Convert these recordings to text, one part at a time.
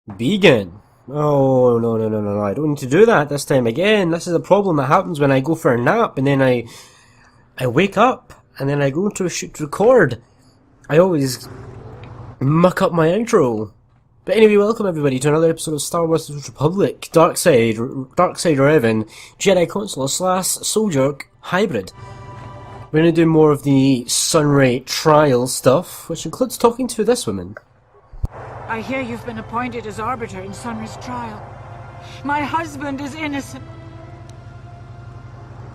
Vegan? Oh, no, no, no, no, no. I don't need to do that this time again. This is a problem that happens when I go for a nap and then I wake up and then I go to record. I always muck up my intro. But anyway, welcome everybody to another episode of Star Wars: The Republic, Darkside Revan, Jedi Consular / Soldier Hybrid. We're going to do more of the Sunray trial stuff, which includes talking to this woman. I hear you've been appointed as arbiter in Sunray's trial. My husband is innocent.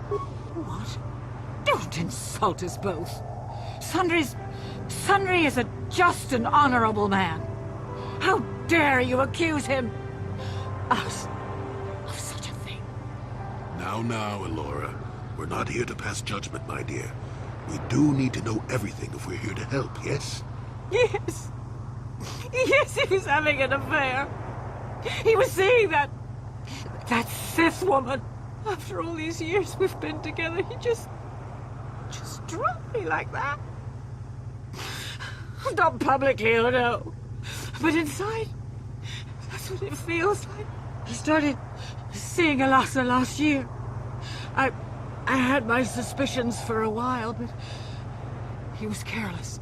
What? Don't insult us both. Sunray is a just and honorable man. How dare you accuse him? Us of such a thing. Now, Elora. We're not here to pass judgment, my dear. We do need to know everything if we're here to help, yes? Yes. Yes, he was having an affair. He was seeing that Sith woman. After all these years we've been together, he just dropped me like that. Not publicly, oh no. But inside, that's what it feels like. I started seeing Alasa last year. I had my suspicions for a while, but he was careless.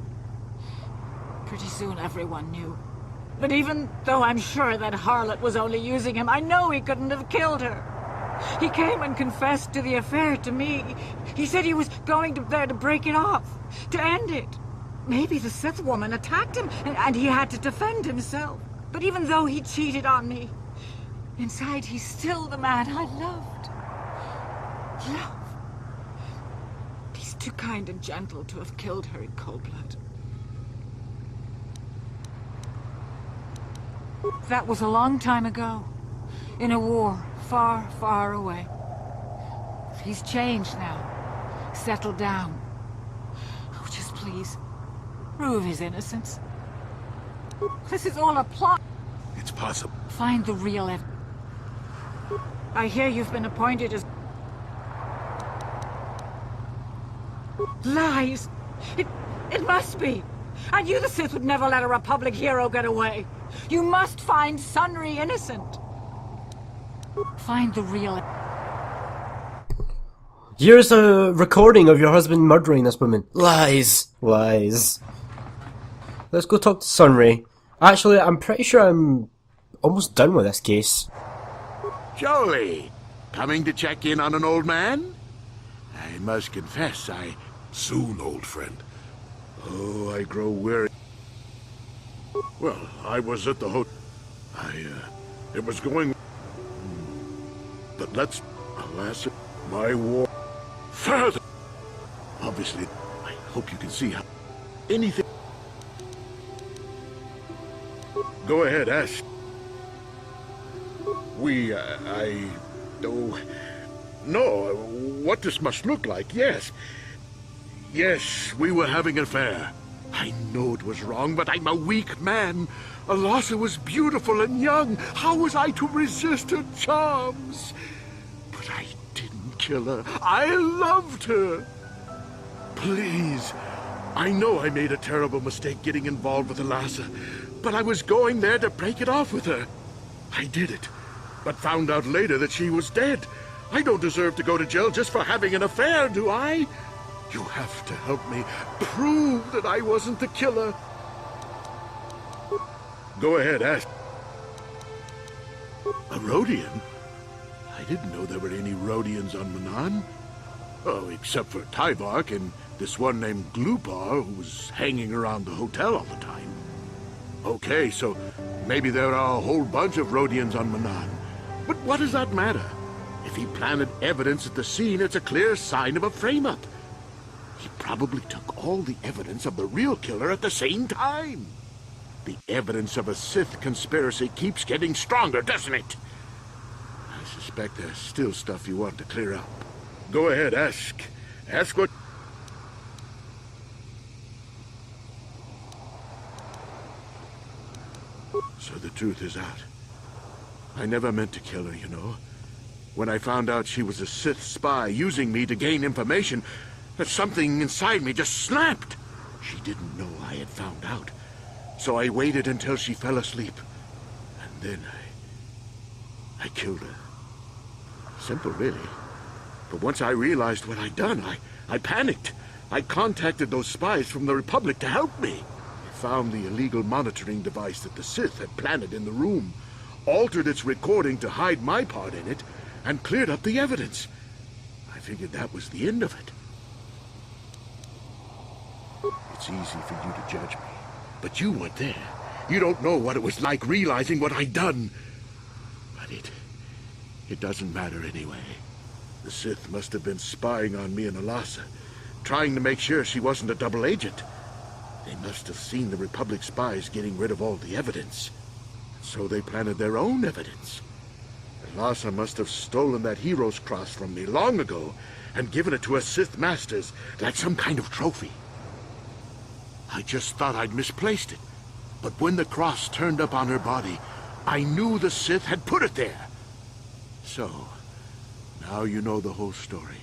Pretty soon everyone knew. But even though I'm sure that harlot was only using him, I know he couldn't have killed her. He came and confessed to the affair to me. He said he was going there to break it off, to end it. Maybe the Sith woman attacked him, and he had to defend himself. But even though he cheated on me, inside he's still the man I loved. Love. He's too kind and gentle to have killed her in cold blood. That was a long time ago, in a war far, far away. He's changed now, settled down. Oh, just please, prove his innocence. This is all a plot. It's possible. Find the real evidence. I hear you've been appointed as... Lies! It must be! I knew the Sith would never let a Republic hero get away! You must find Sunray innocent! Find the real... Here's a recording of your husband murdering this woman. Lies! Lies. Let's go talk to Sunray. Actually, I'm pretty sure I'm almost done with this case. Jolie, coming to check in on an old man? I must confess, Soon, old friend. Oh, I grow weary. Well, I was at the hotel. It was going... But let's... Alas, my war... Further! Obviously, I hope you can see how... Anything... Go ahead, ask. No, what this must look like, yes. Yes, we were having an affair. I know it was wrong, but I'm a weak man. Alasa was beautiful and young. How was I to resist her charms? But I didn't kill her. I loved her. Please, I know I made a terrible mistake getting involved with Alasa, but I was going there to break it off with her. I did it, but found out later that she was dead. I don't deserve to go to jail just for having an affair, do I? You have to help me prove that I wasn't the killer. Go ahead, ask. A Rodian? I didn't know there were any Rodians on Manaan. Oh, except for Tyvark and this one named Glupar who was hanging around the hotel all the time. Okay, so maybe there are a whole bunch of Rodians on Manaan. But what does that matter? If he planted evidence at the scene, it's a clear sign of a frame-up. He probably took all the evidence of the real killer at the same time. The evidence of a Sith conspiracy keeps getting stronger, doesn't it? I suspect there's still stuff you want to clear up. Go ahead, ask. Ask what... So the truth is out. I never meant to kill her, you know. When I found out she was a Sith spy using me to gain information, something inside me just snapped. She didn't know I had found out. So I waited until she fell asleep. And Then I killed her. Simple, really. But once I realized what I'd done, I panicked. I contacted those spies from the Republic to help me. I found the illegal monitoring device that the Sith had planted in the room, altered its recording to hide my part in it, and cleared up the evidence. I figured that was the end of it. It's easy for you to judge me, but you weren't there. You don't know what it was like realizing what I'd done. But it doesn't matter anyway. The Sith must have been spying on me and Alasa, trying to make sure she wasn't a double agent. They must have seen the Republic spies getting rid of all the evidence. So they planted their own evidence. Alasa must have stolen that hero's cross from me long ago and given it to her Sith masters like some kind of trophy. I just thought I'd misplaced it. But when the cross turned up on her body, I knew the Sith had put it there. So, now you know the whole story.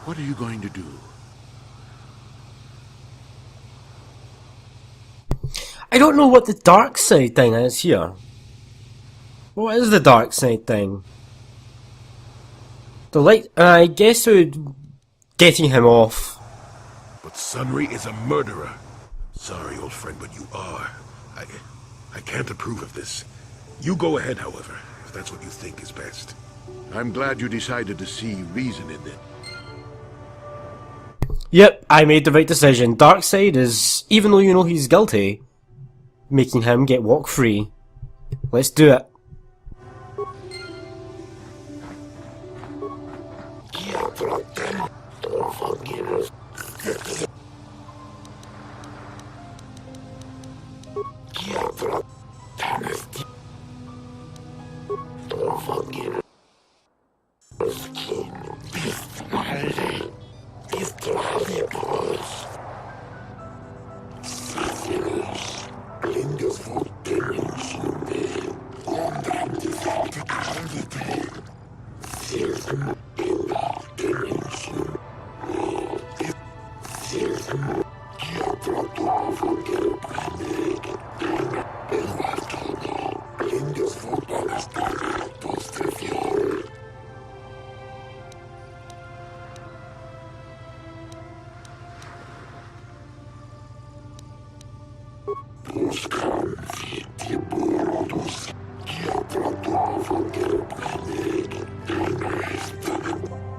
What are you going to do? I don't know what the dark side thing is here. What is the dark side thing? The light, I guess it would getting him off. But Sunry is a murderer. Sorry, old friend, but you are. I can't approve of this. You go ahead, however, if that's what you think is best. I'm glad you decided to see reason in it. Yep, I made the right decision. Darkseid is, even though you know he's guilty, making him get walk free. Let's do it.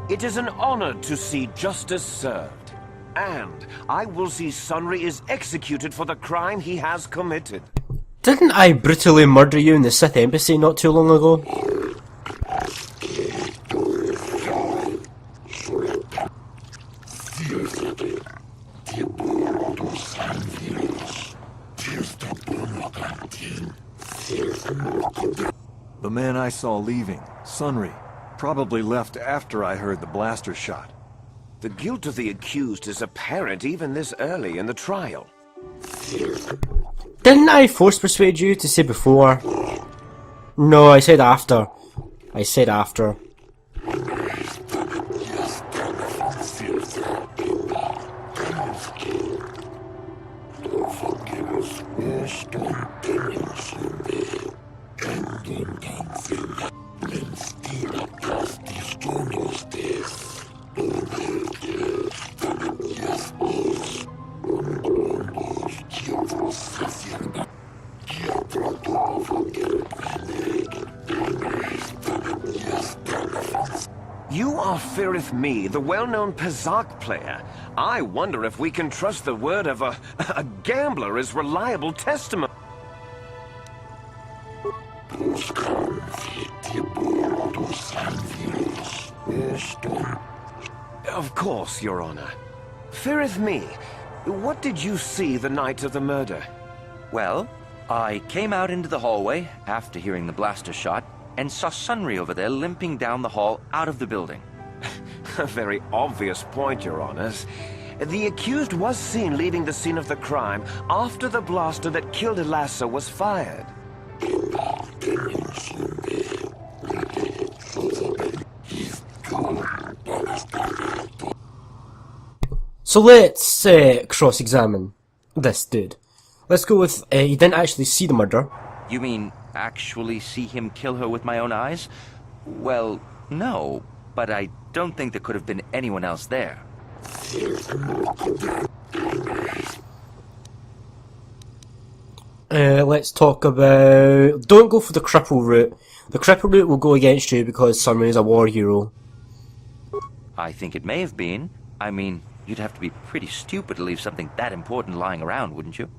It is an honor to see justice served, and I will see Sunry is executed for the crime he has committed. Didn't I brutally murder you in the Sith embassy not too long ago? The man I saw leaving, Sunry, probably left after I heard the blaster shot. The guilt of the accused is apparent even this early in the trial. Didn't I force persuade you to say before? No, I said after. I said after. You are Firith Me, the well-known Pazak player. I wonder if we can trust the word of a gambler as reliable testimony. Of course, Your Honor. Firith Me, what did you see the night of the murder? Well, I came out into the hallway after hearing the blaster shot and saw Sunry over there limping down the hall out of the building. A very obvious point, Your Honors. The accused was seen leaving the scene of the crime after the blaster that killed Elassa was fired. So let's cross-examine this dude. Let's go with, he didn't actually see the murder. You mean actually see him kill her with my own eyes? Well, no, but I don't think there could have been anyone else there. Let's talk about... Don't go for the cripple route. The cripple route will go against you because Sunray is a war hero. I think it may have been. I mean, you'd have to be pretty stupid to leave something that important lying around, wouldn't you?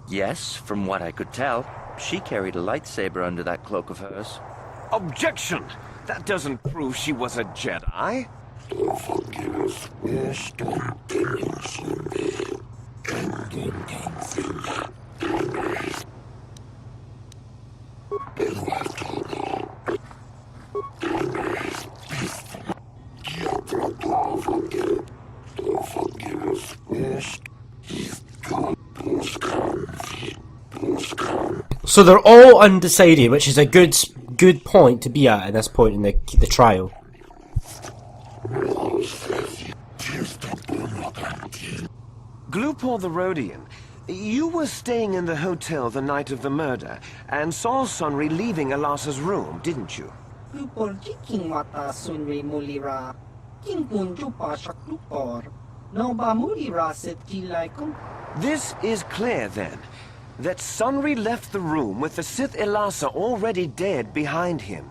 Yes, from what I could tell, she carried a lightsaber under that cloak of hers. Objection! That doesn't prove she was a Jedi. So they're all undecided, which is a good point to be at this point in the trial. Glupor the Rhodian, you were staying in the hotel the night of the murder and saw Sunry leaving Alasa's room, didn't you? This is clear then, that Sunry left the room with the Sith Elasa already dead behind him.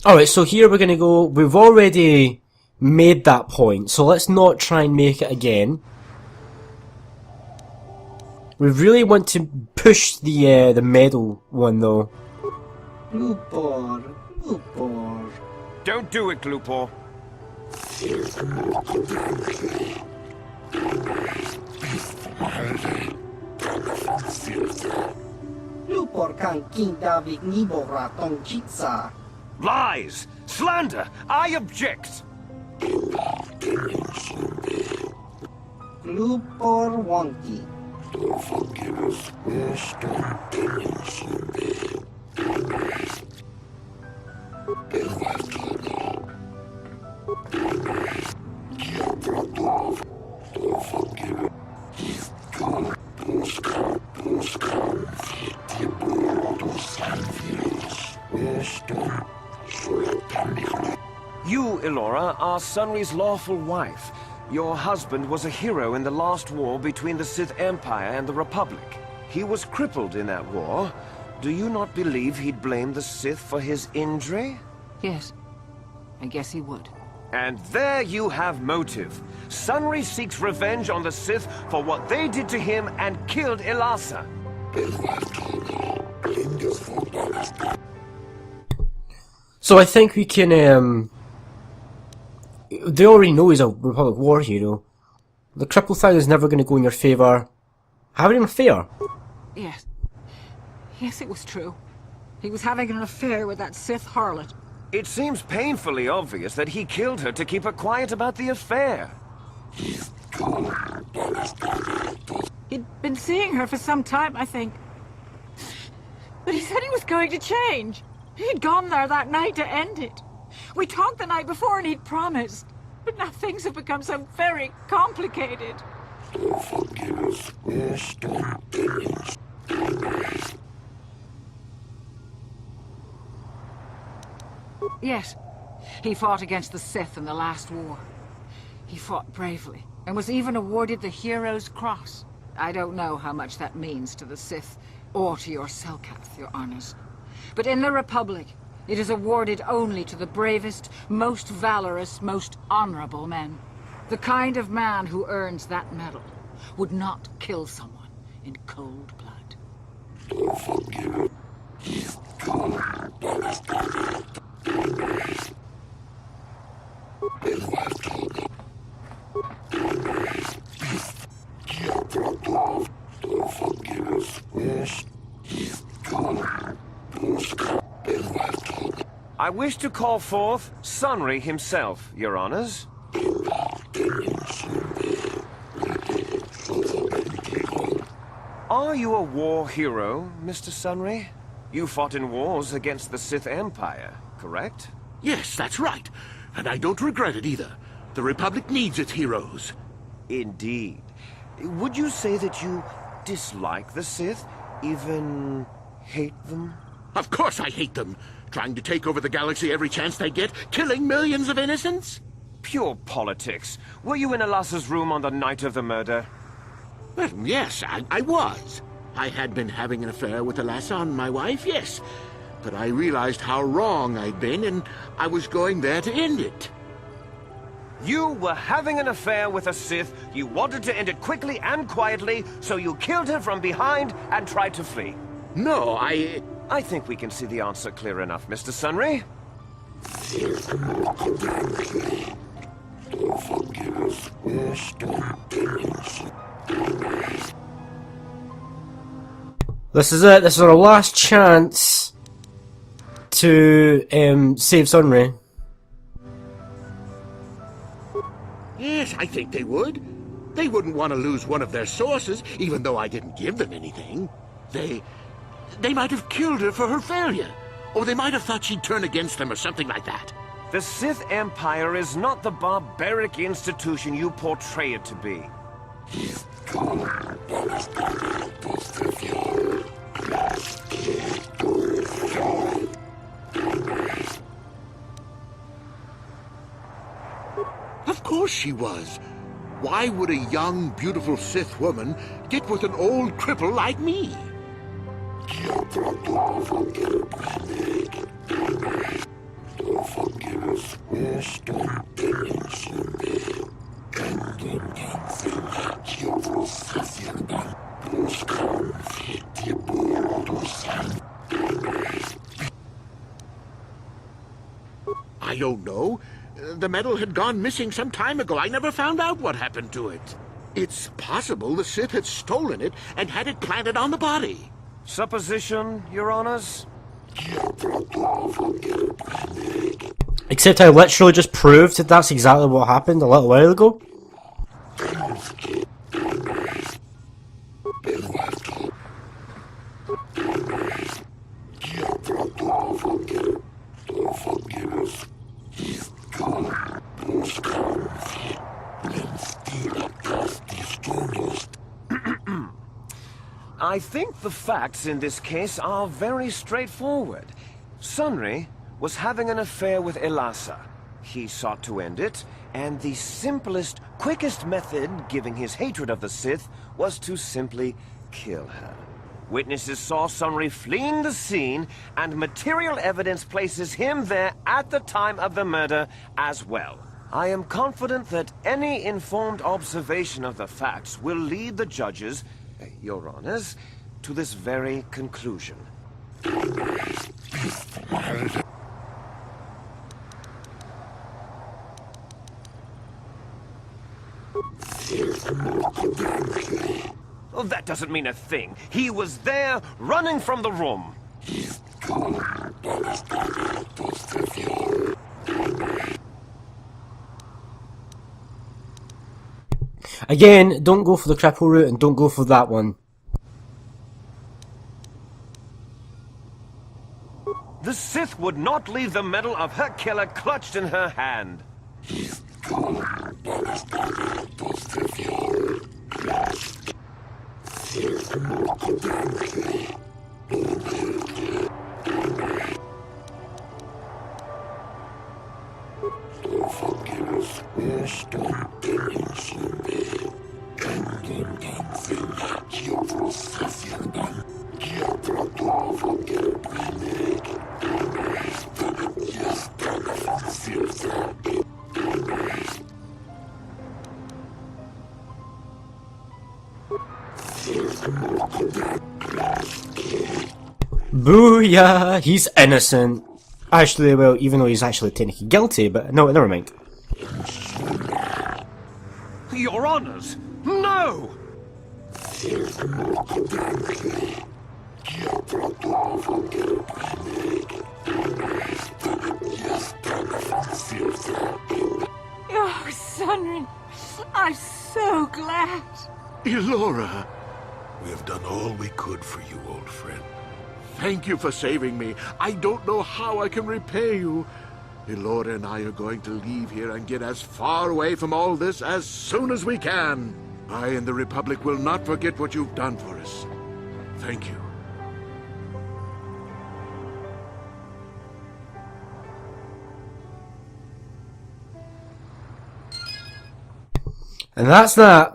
Alright, so here we're gonna go... We've already made that point, so let's not try and make it again. We really want to push the medal one though. Glupor. Don't do it, Glupor. Glupor kan kindavik nibora tong chitsa. Lies! Slander! I object! Glupor wonky. You, Elora, are Sunry's lawful wife. Your husband was a hero in the last war between the Sith Empire and the Republic. He was crippled in that war. Do you not believe he'd blame the Sith for his injury? Yes, I guess he would. And there you have motive. Sunry seeks revenge on the Sith for what they did to him and killed Elasa. So I think we can, they already know he's a Republic war hero. The cripple thing is never going to go in your favour. Having an affair? Yes. Yes, it was true. He was having an affair with that Sith harlot. It seems painfully obvious that he killed her to keep her quiet about the affair. He'd been seeing her for some time, I think. But he said he was going to change. He'd gone there that night to end it. We talked the night before and he'd promised. But now things have become so very complicated. Yes, he fought against the Sith in the last war. He fought bravely, and was even awarded the Hero's Cross. I don't know how much that means to the Sith, or to your Selkath, your honors. But in the Republic, it is awarded only to the bravest, most valorous, most honorable men. The kind of man who earns that medal would not kill someone in cold blood. I wish to call forth Sunry himself, your honors. Are you a war hero, Mr. Sunry? You fought in wars against the Sith Empire, correct? Yes, that's right. And I don't regret it either. The Republic needs its heroes. Indeed. Would you say that you dislike the Sith? Even hate them? Of course I hate them. Trying to take over the galaxy every chance they get, killing millions of innocents? Pure politics. Were you in Elassa's room on the night of the murder? Well, yes, I was. I had been having an affair with Elassa, my wife, yes. But I realized how wrong I'd been, and I was going there to end it. You were having an affair with a Sith. You wanted to end it quickly and quietly, so you killed her from behind and tried to flee. No, I think we can see the answer clear enough, Mr. Sunry. This is it. This is our last chance to save Sunray. Yes, I think they would. They wouldn't want to lose one of their sources, even though I didn't give them anything. They might have killed her for her failure. Or they might have thought she'd turn against them or something like that. The Sith Empire is not the barbaric institution you portray it to be. Of course she was. Why would a young, beautiful Sith woman get with an old cripple like me? I don't know. The medal had gone missing some time ago. I never found out what happened to it. It's possible the Sith had stolen it and had it planted on the body. Supposition, Your Honors? Except I literally just proved that that's exactly what happened a little while ago. I think the facts in this case are very straightforward. Sunry was having an affair with Elassa. He sought to end it, and the simplest, quickest method, given his hatred of the Sith, was to simply kill her. Witnesses saw Sunry fleeing the scene, and material evidence places him there at the time of the murder as well. I am confident that any informed observation of the facts will lead the judges, Your Honors, to this very conclusion. Oh, that doesn't mean a thing. He was there, running from the room. Again, don't go for the cripple route and don't go for that one. The Sith would not leave the medal of her killer clutched in her hand. Booyah! He's innocent. Actually, well, even though he's actually technically guilty, but no, never mind. Your Honors, no! Oh, Sunrin, I'm so glad. Elora! We have done all we could for you, old friend. Thank you for saving me. I don't know how I can repay you. Elora and I are going to leave here and get as far away from all this as soon as we can. I and the Republic will not forget what you've done for us. Thank you. And that's that.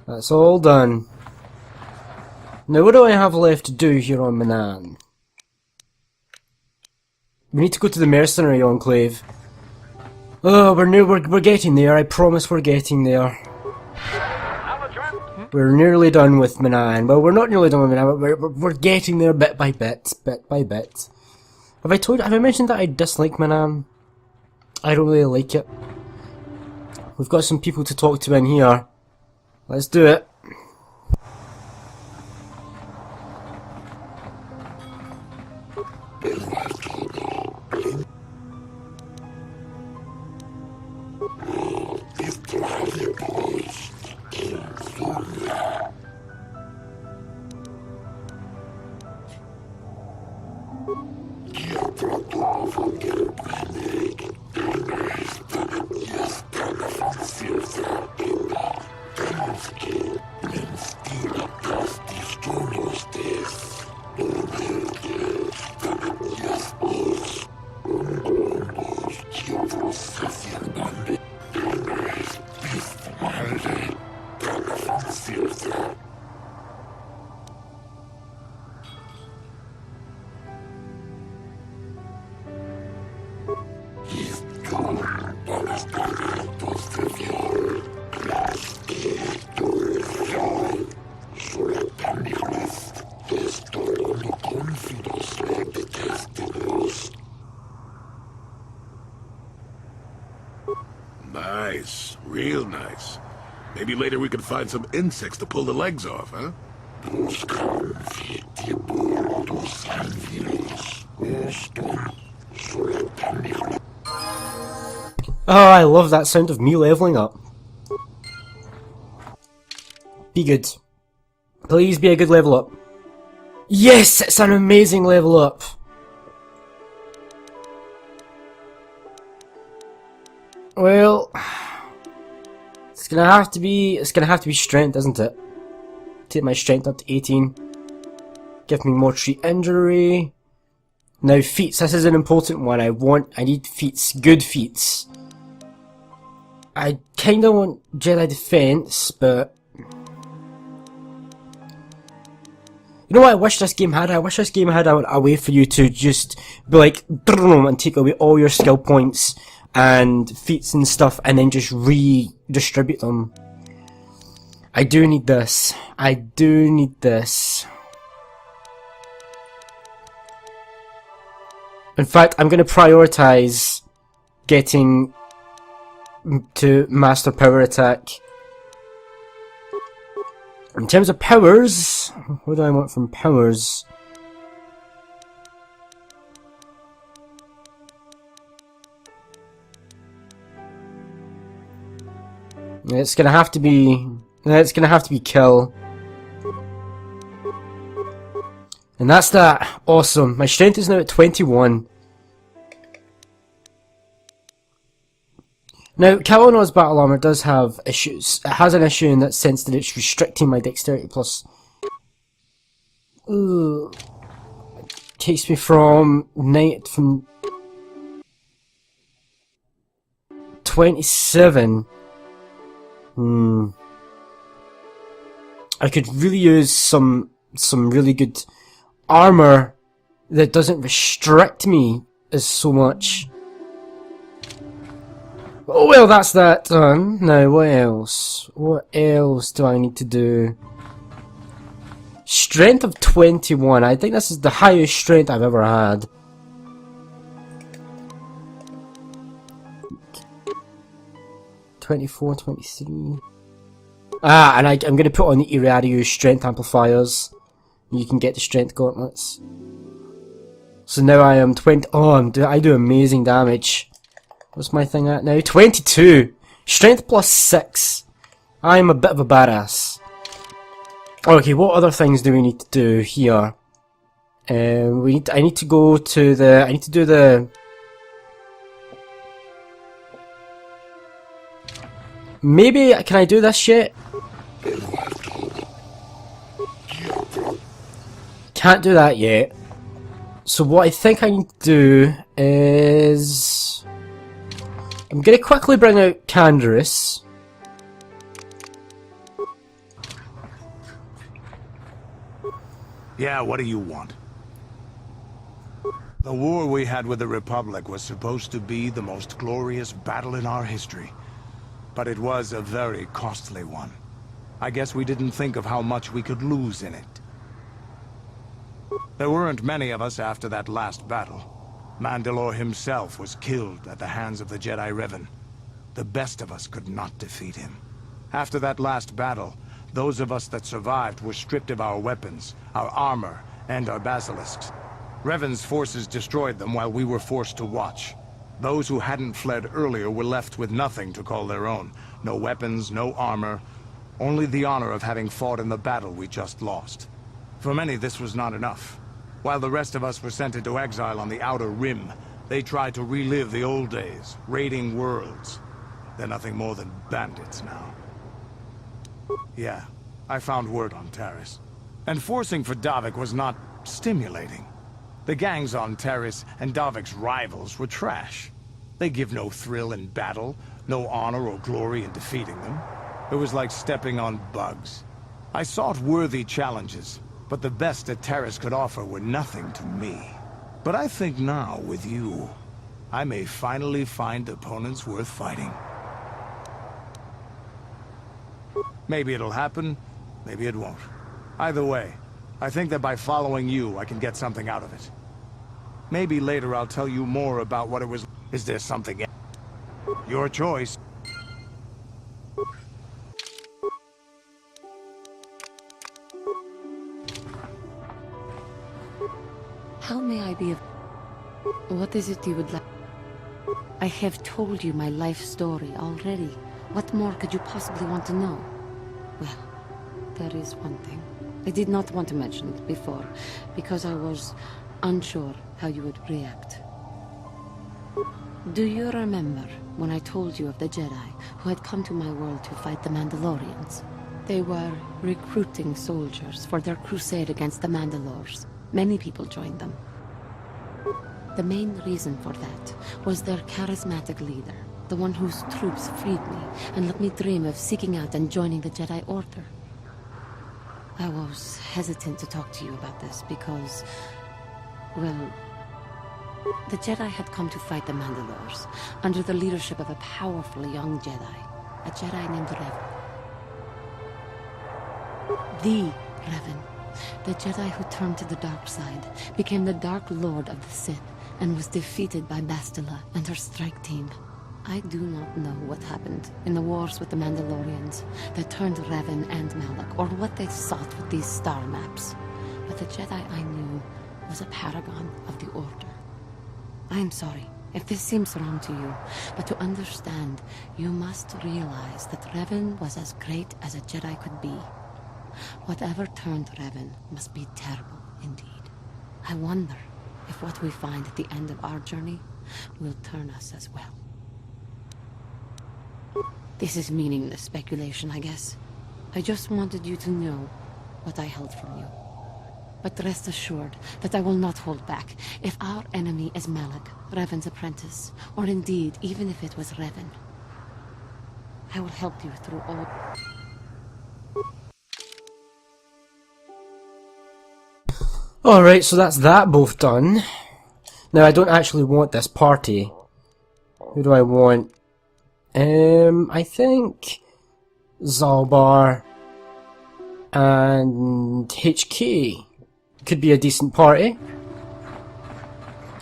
That's all done. Now what do I have left to do here on Manaan? We need to go to the Mercenary Enclave. Oh, we're getting there, I promise we're getting there. We're nearly done with Manaan. Well, we're not nearly done with Manaan, but we're getting there bit by bit. Have I mentioned that I dislike Manaan? I don't really like it. We've got some people to talk to in here. Let's do it. Nice. Real nice. Maybe later we can find some insects to pull the legs off, huh? Oh, I love that sound of me leveling up. Be good. Please be a good level up. Yes, it's an amazing level up. Well, it's gonna have to be strength, isn't it? Take my strength up to 18. Give me more treat injury. Now feats, this is an important one. I need feats, good feats. I kinda want Jedi defense, but you know what I wish this game had? I wish this game had a way for you to just be like, and take away all your skill points and feats and stuff, and then just redistribute them. I do need this. I do need this. In fact, I'm going to prioritize getting to Master Power Attack. In terms of powers, what do I want from powers? It's gonna have to be kill. And that's that. Awesome. My strength is now at 21. Now, Kalano's battle armor does have issues. It has an issue in that sense that it's restricting my dexterity plus. Ooh. Takes me from 27. I could really use some really good armor that doesn't restrict me as so much. Oh well, that's that done. Now what else? What else do I need to do? Strength of 21. I think this is the highest strength I've ever had. (24, 23). Ah, and I'm going to put on the Iriadiu strength amplifiers. You can get the strength gauntlets. So now I am 20. Oh, I do amazing damage. What's my thing at now? 22. Strength plus 6. I'm a bit of a badass. Okay, what other things do we need to do here? I need to go to the... I need to do the... Maybe, can I do this yet? Can't do that yet. So what I think I need to do is... I'm going to quickly bring out Canderous. Yeah, what do you want? The war we had with the Republic was supposed to be the most glorious battle in our history. But it was a very costly one. I guess we didn't think of how much we could lose in it. There weren't many of us after that last battle. Mandalore himself was killed at the hands of the Jedi Revan. The best of us could not defeat him. After that last battle, those of us that survived were stripped of our weapons, our armor, and our basilisks. Revan's forces destroyed them while we were forced to watch. Those who hadn't fled earlier were left with nothing to call their own. No weapons, no armor, only the honor of having fought in the battle we just lost. For many, this was not enough. While the rest of us were sent into exile on the Outer Rim, they tried to relive the old days, raiding worlds. They're nothing more than bandits now. Yeah, I found word on Taris. And forcing for Davik was not stimulating. The gangs on Taris and Davik's rivals were trash. They give no thrill in battle, no honor or glory in defeating them. It was like stepping on bugs. I sought worthy challenges, but the best that Taris could offer were nothing to me. But I think now, with you, I may finally find opponents worth fighting. Maybe it'll happen, maybe it won't. Either way, I think that by following you, I can get something out of it. Maybe later I'll tell you more about what it was. Is there something else? Your choice. How may I be of... What is it you would like? I have told you my life story already. What more could you possibly want to know? Well, there is one thing. I did not want to mention it before, because I was unsure how you would react. Do you remember when I told you of the Jedi who had come to my world to fight the Mandalorians? They were recruiting soldiers for their crusade against the Mandalores. Many people joined them. The main reason for that was their charismatic leader, the one whose troops freed me and let me dream of seeking out and joining the Jedi Order. I was hesitant to talk to you about this because, well, the Jedi had come to fight the Mandalores under the leadership of a powerful young Jedi, a Jedi named Revan. The Revan, the Jedi who turned to the dark side, became the Dark Lord of the Sith and was defeated by Bastila and her strike team. I do not know what happened in the wars with the Mandalorians that turned Revan and Malak, or what they sought with these star maps. But the Jedi I knew was a paragon of the Order. I am sorry if this seems wrong to you, but to understand, you must realize that Revan was as great as a Jedi could be. Whatever turned Revan must be terrible indeed. I wonder if what we find at the end of our journey will turn us as well. This is meaningless speculation, I guess. I just wanted you to know what I held from you. But rest assured that I will not hold back. If our enemy is Malak, Revan's apprentice, or indeed, even if it was Revan, I will help you through all... Alright, so that's that both done. Now, I don't actually want this party. Who do I want? I think Zalbar and HK could be a decent party.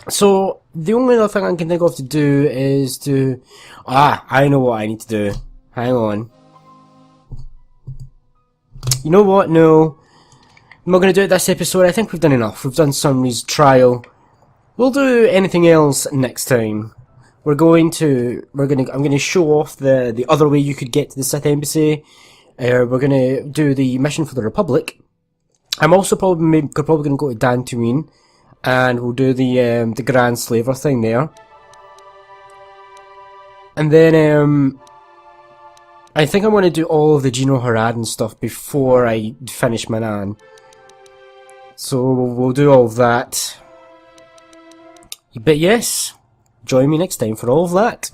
So, the only other thing I can think of to do is to... I know what I need to do. Hang on. You know what? No. I'm not going to do it this episode. I think we've done enough. We've done Sunry's trial. We'll do anything else next time. I'm going to show off the other way you could get to the Sith Embassy. We're going to do the mission for the Republic. I'm also probably going to go to Dantooine, and we'll do the Grand Slaver thing there. And then I think I'm going to do all of the Gino Haradan stuff before I finish Manaan. So we'll do all of that. But yes, join me next time for all of that.